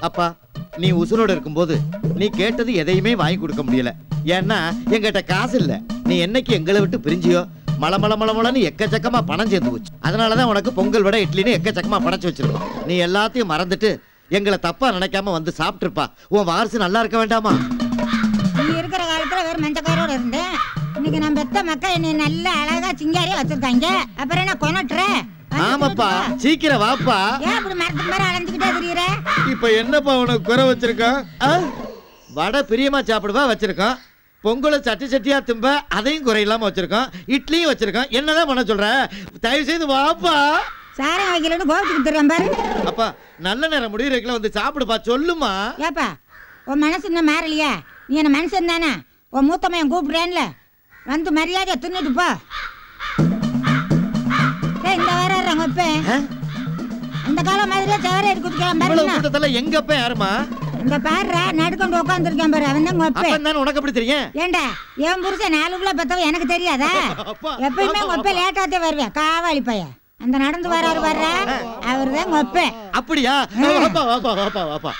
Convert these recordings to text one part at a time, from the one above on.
அப்பா நீ உசுரோடு இருக்கும்போது நீ கேட்டது எதையுமே வாங்கி கொடுக்க முடியல. ஏன்னா எங்கிட்ட காசு இல்ல. நீ என்னைக்கு எங்களை விட்டு பிரிஞ்சியோ மளமளன்னு எக்கச்சக்கமா பணம் சேர்ந்து போச்சு. அதனாலதான் உனக்கு பொங்கல் விட இட்லின்னு எக்கச்சக்கமா படைச்சு வச்சிருக்கோம். நீ எல்லாத்தையும் மறந்துட்டு எங்களை தப்பா நினைக்காம வந்து சாப்பிட்டுருப்பா. உன் வாரிசு நல்லா இருக்க வேண்டாமா? நீ இருக்கிற காலத்துல வேற மஞ்சக்காரோட இருந்தேன். இன்னைக்கு நம்ம பெத்த மக்கள் என்னை நல்ல அழகா சிங்காரியா வச்சிருக்காங்க. அப்புறம் என்ன கொனட்டுற? ஆமாப்பா சீக்கிரம் வாப்பா. ஏன் அப்படி மரத்துக்கு மேல அலைஞ்சுக்கிட்டே தெரியுற? இப்ப என்னப்பா உனக்கு குறை வச்சிருக்கான்? வடை பிரியமா சாப்பிடுவா வச்சிருக்கான். பொங்கலை சட்டியா திம்ப அதையும் குறையில்லாம வச்சிருக்கான். இட்லியும் வச்சிருக்கான். என்னதான் பண்ண சொல்ற? தயவு செய்து வாப்பா. சாரம் வைக்கலன்னு கோவிச்சுக்கு தருவேன் பாரு. அப்பா நல்ல நேரம் முடிவுல வந்து சாப்பிடுப்பா. சொல்லுமா. ஏப்பா உன் மனசு இன்னும் மாறலையா? நீ என்ன மனுஷன் தானே? உன் மூத்தமையன் கூப்பிடுறேன்ல, வந்து மரியாதையை தின்னுட்டு போ. இந்த வாரம் அந்த காலம் மாதிரியே சவரை எடுத்துக்கலாம். எங்கப்ப யாருமா? இந்த பாரு நடுக்கொண்டு உட்காந்துருக்கேன் பாரு. அவன் தான் உப்ப. உனக்கு எப்படி தெரியும்? ஏண்டா என் புருஷன் 4 கிலோ பெத்தவ எனக்கு தெரியாதா? எப்பயுமே உப்ப லேட்டாத்தே வருவேன். காவாளி பைய அந்த நடந்து வராரு வர்ற அவருதான் ஒப்ப. அப்படியா?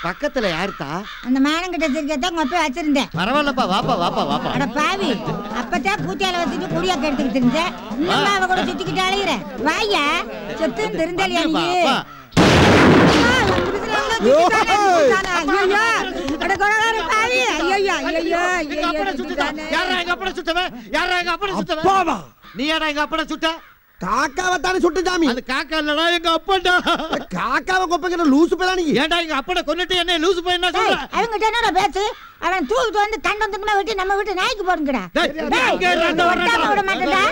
பக்கத்துல யாருத்தா? அந்த மானங்கிட்ட திருக்கத்தான் ஒப்ப வச்சிருந்தேன். பரவாயில்லப்பா வாப்பா. அட பாவி, அப்பதான் பூத்தியால வச்சுட்டு குடியா கெடுத்துக்கிட்டு இருந்தேன். இன்னும் அவ கூட சுத்திக்கிட்டு அழையிற. வாயா செத்து திருந்தலியா நீ? நீ யாரா எங்க அப்பட சுட்ட? காக்காவத்தானே சுட்டு சாமி. அது காக்கா இல்லடா எங்க அப்படா. காக்காவை கொப்பங்கிற லூசு பேரா நீ? ஏன்டா எங்க அப்பட கொன்னுட்டு என்ன லூசு பையன் என்ன சொல்ற? அவங்க என்னடா பேச்சு? அவன் தூக்கிட்டு வந்து கண்டம் துண்டமா வெட்டி நம்ம வீட்டு நாய்க்கு போடுங்கடா. விட மாட்டேன்டா.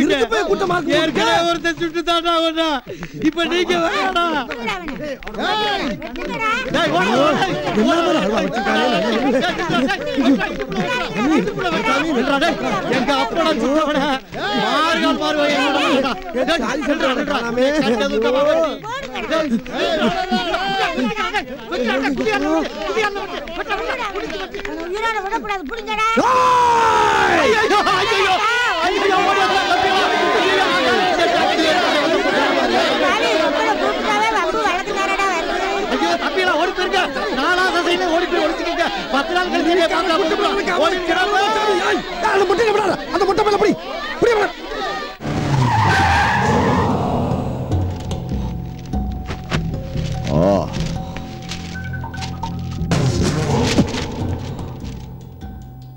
இருக்கு போய் கூட்டமா இருக்கு. ஏற்கனவே ஒருத்தன் சுட்டு தாண்டா ஓடா. இப்போ நீங்க வாடா. டேய் ஓடு. எங்க அப்பட சுட்டவன மார்கால் மாறுவாய் என்னடா? சாரி சொல்றடா நாமே. உயிரோட விடக்கூடாது. புடிங்கடா.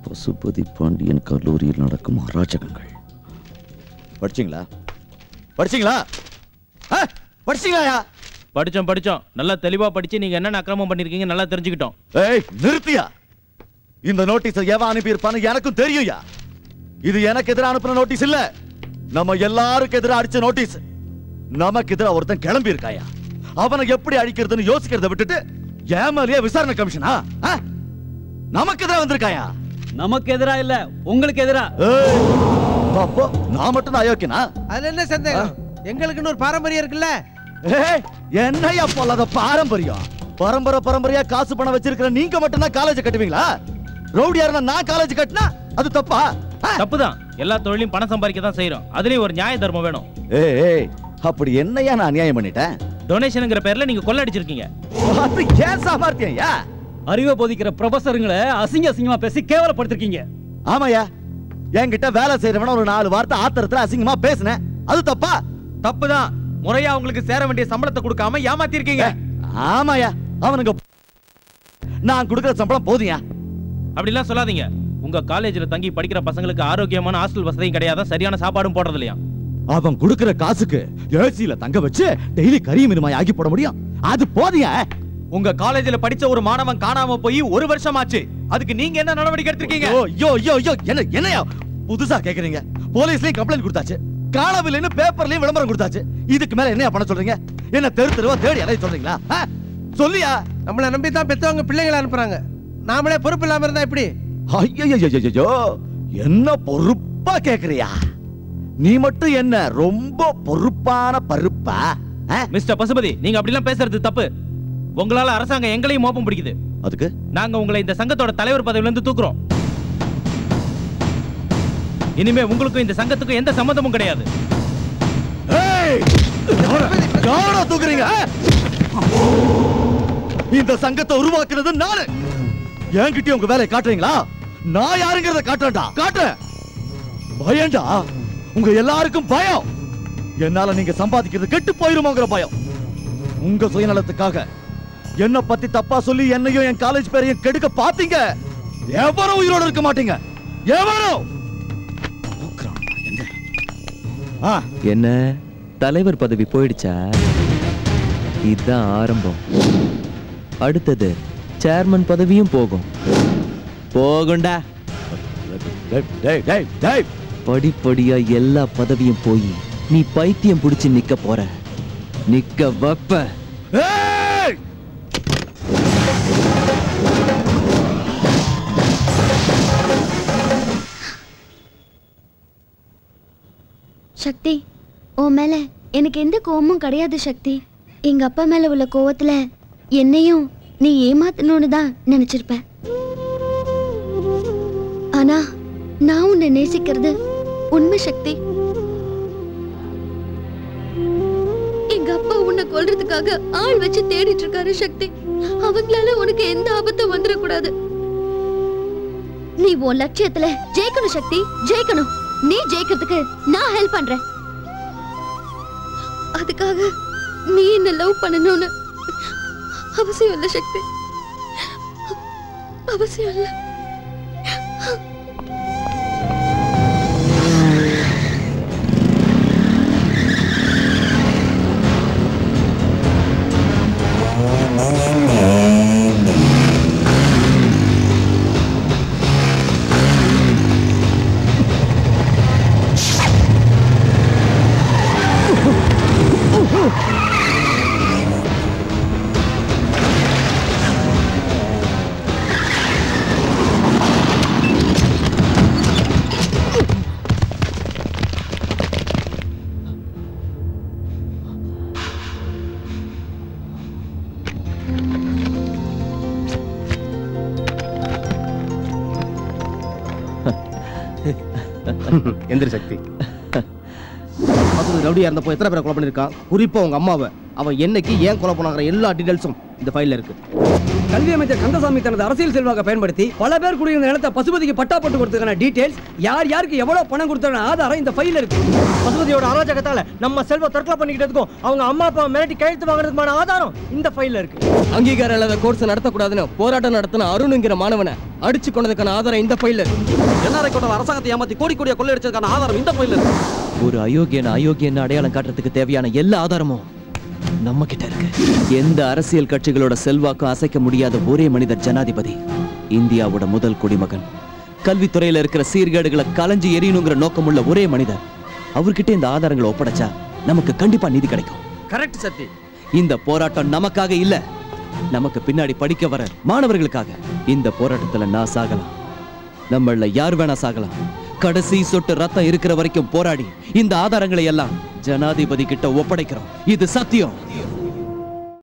பசுபதி பாண்டியன் கல்லூரியில் நடக்கும் அராஜகங்கள். படிச்சீங்களா? படிச்சோம். நல்லா தெளிவா படிச்சு நீங்க என்னென்ன அக்கிரமம் பண்ணிருக்கீங்க நல்லா தெரிஞ்சுக்கிட்டோம். ஏய் நிறுத்தியா? இந்த நோட்டீஸ் எவன் அனுப்பி இருப்பான்னு எனக்கும் தெரியும்யா. இது எனக்கு எதிராக அனுப்பின நோட்டீஸ் இல்ல, நம்ம எல்லாருக்கும் எதிராக அடிச்ச நோட்டீஸ். நமக்கு எதிராக ஒருத்தன் கிளம்பி இருக்காயா. அவனை எப்படி அழிக்கிறதுன்னு யோசிக்கிறத விட்டுட்டு ஏமாலியா விசாரணை கமிஷனா நமக்கு எதிராக வந்திருக்காயா? நமக்கு எதிரா இல்ல, உங்களுக்கு எதிரா. அப்போ நான் மட்டும் அயோக்கியனா? அதுல என்ன சந்தேகம்? எங்களுக்குன்னு ஒரு பாரம்பரியம் இருக்குல்ல. என்னையா போலாத பாரம்பரியம்? பரம்பரையா காசு பணம் வச்சிருக்கிற நீங்க மட்டும் தான் காலேஜ் கட்டுவீங்களா? ரவுடியா இருந்தா நான் காலேஜ் கட்டினா அது தப்பா? தப்புதான். எல்லா தொழிலையும் பணம் சம்பாதிக்க தான் செய்யறோம். அதுலயும் ஒரு நியாய தர்மம் வேணும். ஏய் அப்படி என்னையா நான் அநியாயம் பண்ணிட்டேன்? டொனேஷன்ங்கிற பேர்ல நீங்க கொள்ளடிச்சிருக்கீங்க. அது ஏன் சாமர்த்தியம்யா? அறிவை போதிக்கிற ப்ரொஃபசருங்களை அசிங்கமா பேசி கேவலப்படுத்திருக்கீங்க. ஆமாயா, என்கிட்ட வேலை செய்யறவன ஒரு 4 வார்த்தை ஆத்திரத்துல அசிங்கமா பேசுனேன். அது தப்பா? தப்புதான். முறையா உங்களுக்கு சேர வேண்டிய சம்பளத்தை கொடுக்காம ஏமாத்தி இருக்கீங்க. ஆமாயா, அவனுங்க நான் கொடுக்கிற சம்பளம் போதுயா. அப்படிலாம் சொல்லாதீங்க. உங்க காலேஜ்ல தங்கி படிக்கிற பசங்களுக்கு ஆரோக்கியமான ஹாஸ்டல் வசதியும் கிடையாது, சரியான சாப்பாடும் போடுறது இல்லையா. அவன் கொடுக்கிற காசுக்கு ஏசில தங்க வச்சு டெய்லி கறி மீனுமாய் ஆக்கி போட முடியும். அது போதியா? உங்க காலேஜ்ல படிச்ச ஒரு மாணவன் காணாம போய் 1 வருஷம் ஆச்சு. அதுக்கு நீங்க என்ன நடவடிக்கை எடுத்திருக்கீங்க? என்னையா புதுசா கேக்குறீங்க? போலீஸ்லயும் கம்ப்ளைண்ட் கொடுத்தாச்சு, காணவில்லைன்னு பேப்பர்லயும் விளம்பரம் கொடுத்தாச்சு. இதுக்கு மேல என்ன பண்ண சொல்றீங்க? என்ன தெருவா தேடி அலைய சொல்றீங்களா? சொல்லியா? நம்மள நம்பி தான் பெத்தவங்க பிள்ளைகளை அனுப்புறாங்க. நாமளே பொறுப்பு இல்லாம இருந்தா எப்படி? ஐயோ என்ன பொறுப்பா கேக்குறியா? நீ மட்டும் என்ன ரொம்ப பொறுப்பான பருப்பா? மிஸ்டர் பசுபதி, நீங்க அப்படிலாம் பேசுறது தப்பு. உங்களால அரசாங்கம் எங்களையும் மோப்பம் பிடிக்குது. அதுக்கு நாங்க உங்களை இந்த சங்கத்தோட தலைவர் பதவியில இருந்து தூக்குறோம். இனிமே உங்களுக்கும் இந்த சங்கத்துக்கும் எந்த சம்பந்தமும் கிடையாது. தூக்குறீங்க? இந்த சங்கத்தை உருவாக்குறது நானு. என்கிட்ட உங்க வேலையை காட்டுறீங்களா? நான் யாருங்கிறத காட்டுறேன்டா, காட்டுறேன். பயம்டா, உங்க எல்லாருக்கும் பயம். என்னால நீங்க சம்பாதிக்கிறது கெட்டு போயிருமோங்கிற பயம். உங்க சுயநலத்துக்காக என்ன பத்தி தப்பா சொல்லி என்னையும் என் காலேஜ் பேரையும் கெடுக்க பாத்தீங்க. எவரும் உயிரோட இருக்க மாட்டீங்க. எவரும். என்ன தலைவர் பதவி போயிடுச்சா? இதுதான் ஆரம்பம். அடுத்தது சேர்மன் பதவியும் போகும். போகுண்டா. படிப்படியா எல்லா பதவியும் போய் நீ பைத்தியம் பிடிச்சு நிக்க போற. நிக்க வப்ப. சக்தி, உன் மேல எனக்கு எந்த கோவமும் கிடையாது சக்தி. எங்க அப்பா மேல உள்ள கோவத்துல என்னையும் நீ ஏமாத்தணும்னு தான் நினைச்சிருப்ப. ஆனா நான் உன்னை நேசிக்கிறது உண்மை சக்தி. எங்க அப்பா உன்னை கொல்றதுக்காக ஆள் வச்சு தேடிட்டு இருக்காரு சக்தி. அவங்களால உனக்கு எந்த ஆபத்தும் வந்துடக்கூடாது. நீ உன் லட்சியத்துல ஜெயிக்கணும் சக்தி, ஜெயிக்கணும். நீ ஜெயிக்கிறதுக்கு நான் ஹெல்ப் பண்றேன். அதுக்காக நீ என்ன லவ் பண்ணணும்னு அவசியம் இல்ல சக்தி, அவசியம் இல்ல. எந்திர சக்தி. ரவுடியா இருந்தப்போ எத்தனை பேரை கொலை பண்ணிருக்கான்? குறிப்பா உங்க அம்மாவை. அவன் என்னைக்கு ஏன் கொலை பண்ணாங்கிற எல்லா டீடைல்ஸும் இந்த ஃபைல்ல இருக்கு. கல்வி அமைச்சர் கந்தசாமி தனது அரசியல் செல்வாக்க பயன்படுத்தி பல பேர் குடியிருந்த நிலத்தை பசுபதிக்கு பட்டா போட்டு கொடுத்ததுக்கான டீடைல்ஸ், யார் யாருக்கு எவ்வளவு பணம் கொடுத்ததுக்கான ஆதாரம் இந்த ஃபைல்ல இருக்கு. பசுபதியோட அராஜகத்தால நம்ம செல்வ தற்கொலை பண்ணிக்கிட்டதுக்கும் அவங்க அம்மா அப்பா மிரட்டி கையெழுத்து வாங்குறதுக்கான ஆதாரம் இந்த ஃபைல்ல இருக்கு. அங்கீகாரம் இல்லாத கோர்ஸ் நடத்தக்கூடாதுன்னு போராட்டம் நடத்தின அருணுங்கிற மாணவனை அடிச்சு கொண்டதுக்கான ஆதாரம் இந்த ஃபைல்ல இருக்கு. என்ஆர்ஐ கோட்ட அரசாங்கத்தை ஏமாத்தி கோடி கோடியா கொள்ளையடிச்சதுக்கான ஆதாரம் இந்த ஃபைல்ல இருக்கு. ஒரு அயோக்கியன் அடையாளம் காட்டுறதுக்கு தேவையான எல்லா ஆதாரமும் நம்ம கிட்ட இருக்கு. எந்த அரசியல் கட்சிகளோட செல்வாக்கும் அசைக்க முடியாத ஒரே மனிதர் ஜனாதிபதி. இந்தியாவோட முதல் குடிமகன். கல்வித்துறையில இருக்கிற சீர்கேடுகளை கலைஞ்சு எரியணுங்கிற நோக்கமுள்ள ஒரே மனிதர். அவர்கிட்ட இந்த ஆதாரங்களை ஒப்படைச்சா நமக்கு கண்டிப்பா நீதி கிடைக்கும். கரெக்ட் சக்தி. இந்த போராட்டம் நமக்காக இல்ல, நமக்கு பின்னாடி படிக்க வர மாணவர்களுக்காக. இந்த போராட்டத்துல நான் சாகலாம், நம்மள யார் வேணா சாகலாம். கடைசி சொட்டு ரத்தம் இருக்கிற வரைக்கும் போராடி இந்த ஆதாரங்களை எல்லாம் ஜனாதிபதி கிட்ட ஒப்படைக்கிறோம். இது சத்தியம்.